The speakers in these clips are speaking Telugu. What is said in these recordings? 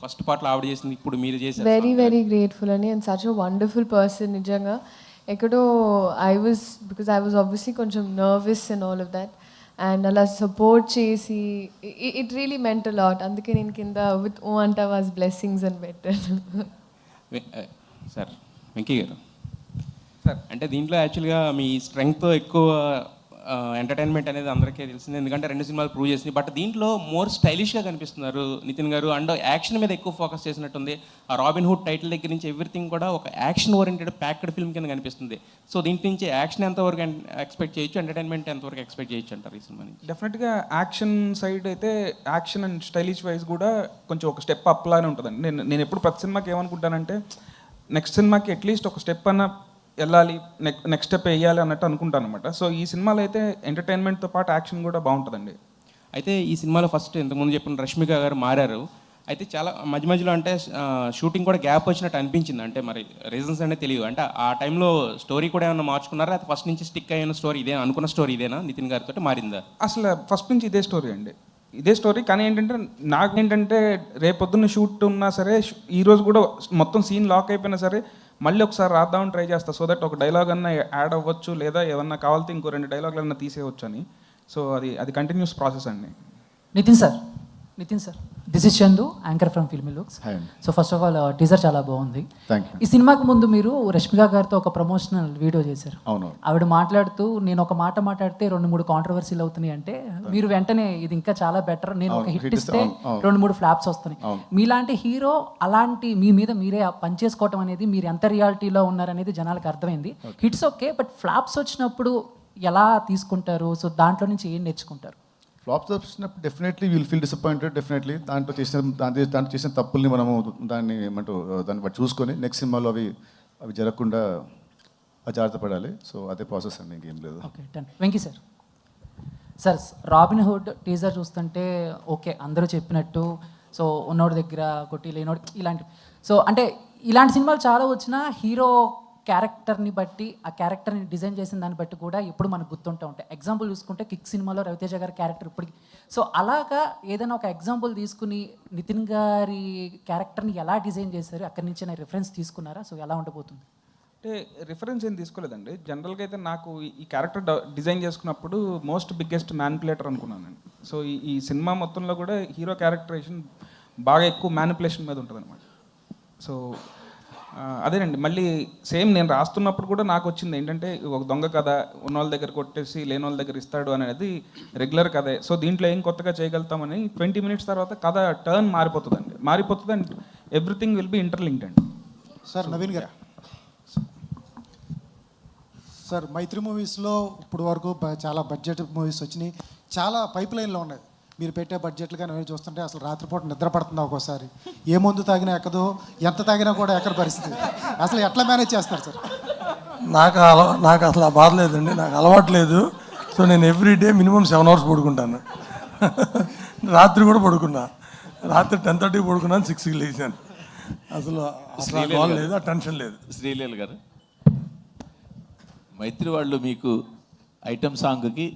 ఫస్ట్ పార్ట్లో ఆవిడ చేసింది, ఇప్పుడు మీరు చేశారు. వెరీ వెరీ గ్రేట్ఫుల్ అని, and such a wonderful person. నిజంగా ఎక్కడో బికాజ్ ఐ వాజ్ ఆబ్వియస్లీ కొంచెం nervous and all of that, and అలా సపోర్ట్ చేసి it really meant a lot. అందుకే నేను కింద విత్ ఓ అంటా వాజ్ బ్లెస్సింగ్స్ అని పెట్టాను. సార్ వెంకీ గారు, సార్ అంటే దీంట్లో యాక్చువల్గా మీ స్ట్రెంగ్త్ ఎక్కువ ఎంటర్టైన్మెంట్ అనేది అందరికీ తెలిసింది, ఎందుకంటే 2 సినిమాలు ప్రూవ్ చేసింది. బట్ దీంట్లో మోర్ స్టైలిష్గా కనిపిస్తున్నారు నితిన్ గారు, అండ్ యాక్షన్ మీద ఎక్కువ ఫోకస్ చేసినట్టుంది. ఆ రాబిన్ హుడ్ టైటిల్ దగ్గర నుంచి ఎవ్రీథింగ్ కూడా ఒక యాక్షన్ ఓరియంటెడ్ ప్యాక్డ్ ఫిల్మ్ కింద కనిపిస్తుంది. సో దీంట్ నుంచి యాక్షన్ ఎంతవరకు ఎక్స్పెక్ట్ చేయొచ్చు, ఎంటర్టైన్మెంట్ ఎంతవరకు ఎక్స్పెక్ట్ చేయొచ్చు అంటారు ఈ సినిమా నుంచి? డెఫినెట్గా యాక్షన్ సైడ్ అయితే యాక్షన్ అండ్ స్టైలిష్ వైజ్ కూడా కొంచెం ఒక స్టెప్ అప్ లానే ఉంటుందండి. నేను ఎప్పుడు ప్రతి సినిమాకి ఏమనుకుంటానంటే, నెక్స్ట్ సినిమాకి అట్లీస్ట్ ఒక స్టెప్ అన్న వెళ్ళాలి, నెక్స్ట్ స్టెప్ వేయాలి అన్నట్టు అనుకుంటాను అనమాట. సో ఈ సినిమాలో అయితే ఎంటర్టైన్మెంట్తో పాటు యాక్షన్ కూడా బాగుంటుందండి. అయితే ఈ సినిమాలో ఫస్ట్ ఇంతకుముందు చెప్పిన రష్మిక గారు మారారు. అయితే చాలా మధ్య మధ్యలో అంటే షూటింగ్ కూడా గ్యాప్ వచ్చినట్టు అనిపించింది. అంటే మరి రీజన్స్ అనేది తెలియదు. అంటే ఆ టైంలో స్టోరీ కూడా ఏమైనా మార్చుకున్నారా, అది ఫస్ట్ నుంచి స్టిక్ అయిన స్టోరీ ఇదే అనుకున్న స్టోరీ ఇదేనా నితిన్ గారితో మారిందా? అసలు ఫస్ట్ నుంచి ఇదే స్టోరీ అండి, ఇదే స్టోరీ. కానీ ఏంటంటే నాకేంటంటే రేపొద్దున్న షూట్ ఉన్నా సరే, ఈరోజు కూడా మొత్తం సీన్ లాక్ అయిపోయినా సరే మళ్ళీ ఒకసారి రాద్దామని ట్రై చేస్తా, సో దట్ ఒక డైలాగ్ అన్నా యాడ్ అవ్వచ్చు, లేదా ఏమన్నా కావాలితే ఇంకో 2 డైలాగులు అన్నా తీసేయవచ్చు అని. సో అది కంటిన్యూస్ ప్రాసెస్ అండి. Nitin sir this is Chandu, anchor from Filmy Looks. So first of all teaser చాలా బాగుంది. ఈ సినిమాకి ముందు మీరు రష్మిక గారితో ఒక ప్రమోషనల్ వీడియో చేశారు. ఆవిడ మాట్లాడుతూ నేను ఒక మాట మాట్లాడితే 2-3 కాంట్రవర్సీలు అవుతున్నాయి అంటే మీరు వెంటనే ఇది ఇంకా చాలా బెటర్, నేను ఒక హిట్ ఇస్తే 2-3 ఫ్లాప్స్ వస్తున్నాయి. మీలాంటి హీరో అలాంటి మీ మీద మీరే పనిచేసుకోవటం అనేది, మీరు ఎంత రియాలిటీలో ఉన్నారనేది జనాలకు అర్థమైంది. హిట్స్ ఓకే, బట్ ఫ్లాప్స్ వచ్చినప్పుడు ఎలా తీసుకుంటారు? సో దాంట్లో నుంచి ఏం నేర్చుకుంటారు? ఫ్లాప్స్ వచ్చినప్పుడు definitely will feel disappointed. Definitely దాంట్లో చేసిన తప్పుల్ని మనము దాన్ని బట్టి చూసుకొని నెక్స్ట్ సినిమాలో అవి జరగకుండా జాగ్రత్త పడాలి. సో అదే ప్రాసెస్ అండి, ఇంకేం లేదు. Okay done. Venky sir robin hood teaser చూస్తుంటే ఓకే అందరూ చెప్పినట్టు, సో ఉన్నోడి దగ్గర కొట్టి లేనోడి ఇలాంటి, సో అంటే ఇలాంటి సినిమాలు చాలా వచ్చినా హీరో క్యారెక్టర్ని బట్టి, ఆ క్యారెక్టర్ని డిజైన్ చేసిన దాన్ని బట్టి కూడా ఎప్పుడు మనకు గుర్తుంటూ ఉంటాయి. ఎగ్జాంపుల్ చూసుకుంటే కిక్ సినిమాలో రవితేజ గారి క్యారెక్టర్ ఇప్పటికి, సో అలాగా ఏదైనా ఒక ఎగ్జాంపుల్ తీసుకుని నితిన్ గారి క్యారెక్టర్ని ఎలా డిజైన్ చేశారు, అక్కడి నుంచి నేను రిఫరెన్స్ తీసుకున్నారా? సో ఎలా ఉండబోతుంది? అంటే రిఫరెన్స్ ఏం తీసుకోలేదండి. జనరల్గా అయితే నాకు ఈ క్యారెక్టర్ డిజైన్ చేసుకున్నప్పుడు మోస్ట్ బిగ్గెస్ట్ మ్యానిపులేటర్ అనుకున్నానండి. సో ఈ సినిమా మొత్తంలో కూడా హీరో క్యారెక్టరైజేషన్ బాగా ఎక్కువ మ్యానిపులేషన్ మీద ఉంటుంది అనమాట. సో అదేనండి, మళ్ళీ సేమ్ నేను రాస్తున్నప్పుడు కూడా నాకు వచ్చింది ఏంటంటే, ఒక దొంగ కథ, ఉన్నోళ్ళ దగ్గర కొట్టేసి లేని వాళ్ళ దగ్గర ఇస్తాడు అనేది రెగ్యులర్ కథే. సో దీంట్లో ఏం కొత్తగా చేయగలుగుతామని 20 మినిట్స్ తర్వాత కథ టర్న్ మారిపోతుంది and everything will be interlinked అండి. సార్ నవీన్ గారు, సార్ మైత్రి మూవీస్లో ఇప్పుడు వరకు చాలా బడ్జెట్ మూవీస్ వచ్చినాయి, చాలా పైప్ లైన్లో ఉన్నాయి. మీరు పెట్టే బడ్జెట్లు కానీ అవి చూస్తుంటే అసలు రాత్రిపూట నిద్ర పడుతుంది ఒక్కోసారి, ఏ మందు తాగినా ఎక్కదు, ఎంత తాగినా కూడా ఎక్కడ పరిస్థితి, అసలు ఎట్లా మేనేజ్ చేస్తారు సార్? నాకు అసలు ఆ బాధ లేదండి, నాకు అలవాటు లేదు. సో నేను ఎవ్రీడే మినిమం 7 hours పడుకుంటాను. రాత్రి కూడా పడుకున్నా, రాత్రి 10:30 పడుకున్నాను, 6కి లేచాను. అసలు లేదు, ఆ టెన్షన్ లేదు. శ్రీలీల గారు, మైత్రి వాళ్ళు మీకు ఐటమ్ సాంగ్కి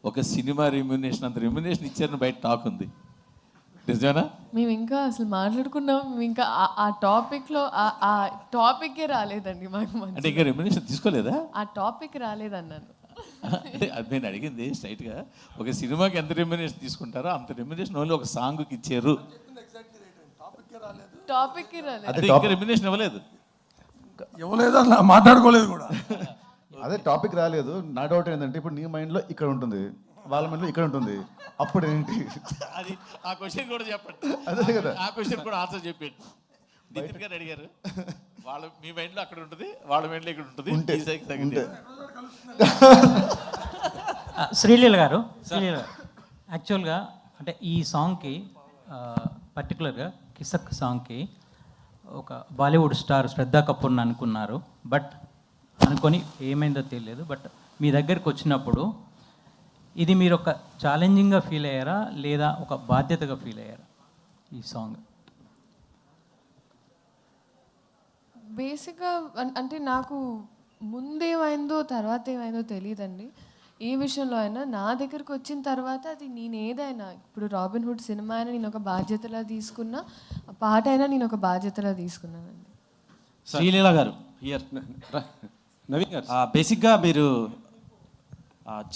ఒక సినిమా రెమ్యునేషన్ అంత రెమ్యునేషన్ ఇచ్చారని బయట టాక్ ఉంది, నిజమేనా? మేము ఇంకా అసలు మాట్లాడుకున్నాం, ఇంకా ఆ టాపిక్లో ఆ టాపిక్కే రాలేదండి మాకు. అంటే ఇంకా రెమ్యునేషన్ తీసుకోలేదా? ఆ టాపిక్ రాలేదన్నాను. అంటే అది నేను అడిగింది స్ట్రైట్గా, ఒక సినిమాకి ఎంత రెమ్యునేషన్ తీసుకుంటారో అంత రెమ్యునేషన్ ఓన్లీ ఒక సాంగ్కి ఇచ్చారు. టాపిక్కే రాలేదు, అంటే ఇంకా రెమ్యునేషన్ ఇవ్వలేదు అలా మాట్లాడుకోలేదు కూడా. అదే టాపిక్ రాలేదు. నా డౌట్ ఏంటంటే, ఇప్పుడు నీ మైండ్లో ఇక్కడ ఉంటుంది, వాళ్ళ మైండ్లో ఇక్కడ ఉంటుంది, అప్పుడు ఏంటి? అది ఆ క్వశ్చన్ కూడా చెప్పండి. అదే కదా, ఆ క్వశ్చన్ కూడా ఆన్సర్ చెప్పండి. నితిన్ గారు అడిగారు, మీ మైండ్లో అక్కడ ఉంటుంది, వాళ్ళ మైండ్లో ఇక్కడ ఉంటుంది. శ్రీలీల గారు, యాక్చువల్గా అంటే ఈ సాంగ్కి పర్టికులర్గా కిసక్ సాంగ్కి ఒక బాలీవుడ్ స్టార్ శ్రద్ధా కపూర్ని అనుకున్నారు, బట్ అనుకొని ఏమైందో తెలియదు. బట్ మీ దగ్గరికి వచ్చినప్పుడు ఇది మీరు ఒక ఛాలెంజింగ్గా ఫీల్ అయ్యారా, లేదా ఒక బాధ్యతగా ఫీల్ అయ్యారా ఈ సాంగ్? బేసిక్గా అంటే నాకు ముందేమైందో తర్వాత ఏమైందో తెలియదండి. ఏ విషయంలో అయినా నా దగ్గరకు వచ్చిన తర్వాత అది నేను ఏదైనా ఇప్పుడు రాబిన్ హుడ్ సినిమా అయినా నేను ఒక బాధ్యతలా తీసుకున్నా, ఆ పాట అయినా నేను ఒక బాధ్యతలా తీసుకున్నానండి. శ్రీలీల గారు హియర్ నవీన్ గారు బేసిక్గా మీరు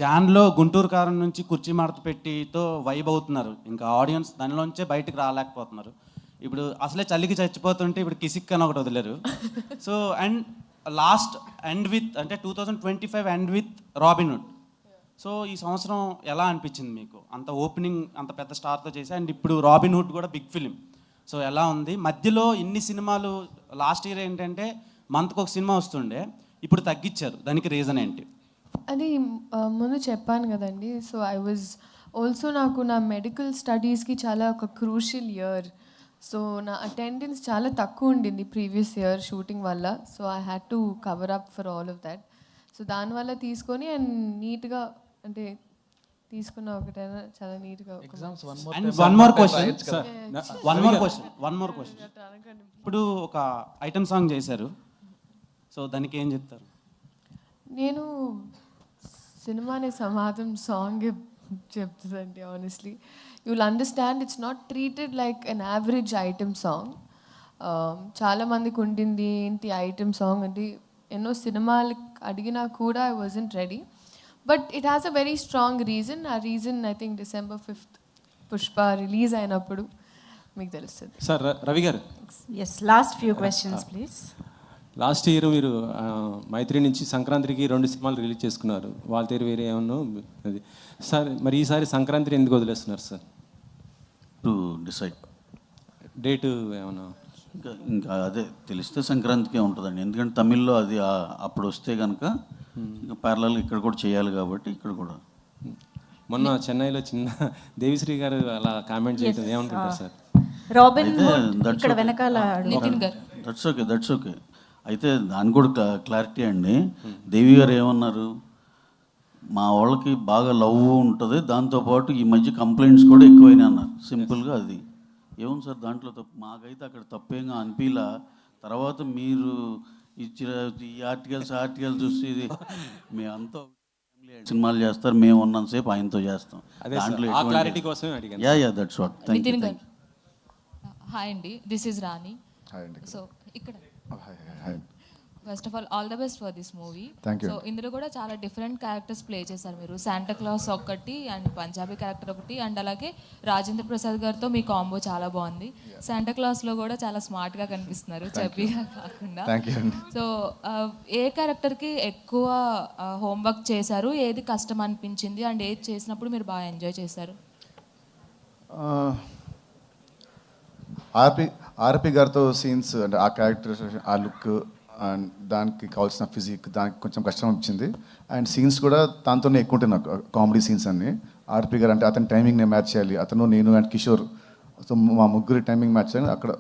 జాన్లో గుంటూరు కారం నుంచి కుర్చీ మడత పెట్టితో వైబ్ అవుతున్నారు, ఇంకా ఆడియన్స్ దానిలోంచే బయటకు రాలేకపోతున్నారు. ఇప్పుడు అసలే చలికి చచ్చిపోతుంటే ఇప్పుడు కిసిక్ అని ఒకటి వదిలేరు. So and last end with అంటే 2025 end with Robin Hood. So ఈ సంవత్సరం ఎలా అనిపించింది మీకు? అంత ఓపెనింగ్ అంత పెద్ద స్టార్తో చేసి అండ్ ఇప్పుడు రాబిన్ హుడ్ కూడా బిగ్ ఫిలిం. సో ఎలా ఉంది? మధ్యలో ఇన్ని సినిమాలు లాస్ట్ ఇయర్ ఏంటంటే మంత్కి ఒక సినిమా వస్తుండే, ఇప్పుడు తగ్గించారు, దానికి రీజన్ ఏంటి? అది ముందు చెప్పాను కదండి. సో ఐ వాజ్ ఆల్సో నాకు నా మెడికల్ స్టడీస్కి చాలా ఒక క్రూషియల్ ఇయర్. సో నా అటెండెన్స్ చాలా తక్కువ ఉండింది ప్రీవియస్ ఇయర్ షూటింగ్ వల్ల. So I had to cover up for all of that. So దానివల్ల తీసుకొని అండ్ నీట్గా అంటే తీసుకున్న ఒకటైనా చాలా నీట్గా. అండ్ వన్ మోర్ క్వశ్చన్ ఇప్పుడు ఒక ఐటమ్ సాంగ్ చేశారు, సో దానికి ఏం చెప్తారు? నేను సినిమాని సమాధం సాంగ్ చెప్తుందండి. Honestly you will understand it's not treated like an average item song. చాలామందికి ఉండింది ఏంటి ఐటమ్ సాంగ్ అంటే, ఎన్నో సినిమాలు అడిగినా కూడా I wasn't ready. But it has a very strong reason. ఆ reason I think December 5th Pushpa release అయినప్పుడు మీకు తెలుస్తుంది. Sir Ravi garu, yes, last few questions please. Last year మీరు మైత్రి నుంచి సంక్రాంతికి 2 సినిమాలు రిలీజ్ చేసుకున్నారు, వాళ్ళ తీరు వేరే ఏమన్నా అది. సార్ మరి ఈసారి సంక్రాంతిని ఎందుకు వదిలేస్తున్నారు సార్? టు డిసైడ్ డేటు ఏమన్నా? ఇంకా అదే తెలిస్తే సంక్రాంతికే ఉంటుందండి, ఎందుకంటే తమిళ్లో అది అప్పుడు వస్తే కనుక ఇంకా ప్యారలల్ ఇక్కడ కూడా చేయాలి కాబట్టి ఇక్కడ కూడా. మొన్న చెన్నైలో చిన్న దేవిశ్రీ గారు అలా కామెంట్ చేయడం ఏమనుకుంటారు సార్? రాబిన్ ఇక్కడ వెనకాల దట్స్ ఓకే. అయితే దాని కూడా క్లారిటీ అండి. దేవి గారు ఏమన్నారు, మా వాళ్ళకి బాగా లవ్ ఉంటుంది, దాంతోపాటు ఈ మధ్య కంప్లైంట్స్ కూడా ఎక్కువైనా అన్నారు. సింపుల్గా అది ఏముంది సార్ దాంట్లో తప్పు? మాకైతే అక్కడ తప్పేంగా అనిపిలా. తర్వాత మీరు ఇచ్చిన ఈ ఆర్టికల్స్ చూసి ఇది మేమంతా సినిమాలు చేస్తారు, మేము ఉన్నంతసేపు ఆయనతో చేస్తాం. దాంట్లో yeah that's what. Thank you. Hi అండి, దిస్ ఈజ్ రాణి. సో ఇక్కడ first of all the best for this movie. So ఇందులో కూడా చాలా డిఫరెంట్ క్యారెక్టర్స్ ప్లే చేశారు మీరు. శాంటా క్లాస్ ఒకటి అండ్ పంజాబీ క్యారెక్టర్ ఒకటి అండ్ అలాగే రాజేంద్ర ప్రసాద్ గారితో మీ కాంబో చాలా బాగుంది. శాంటా క్లాస్లో కూడా చాలా స్మార్ట్గా కనిపిస్తున్నారు, చెప్పిగా కాకుండా. సో ఏ క్యారెక్టర్కి ఎక్కువ హోంవర్క్ చేశారు, ఏది కష్టం అనిపించింది అండ్ ఏది చేసినప్పుడు మీరు బాగా ఎంజాయ్ చేశారు? ఆర్పి గారితో సీన్స్ అంటే ఆ క్యారెక్టర్, ఆ లుక్ అండ్ దానికి కావాల్సిన ఫిజిక్, దానికి కొంచెం కష్టం వచ్చింది. అండ్ సీన్స్ కూడా దాంతోనే ఎక్కువ ఉంటాయి నాకు, కామెడీ సీన్స్ అన్ని. ఆర్పి గారు అంటే అతని టైమింగ్ నేను మ్యాచ్ చేయాలి, అతను నేను అండ్ కిషోర్, సో మా ముగ్గురి టైమింగ్ మ్యాచ్ చేయాలి అక్కడ.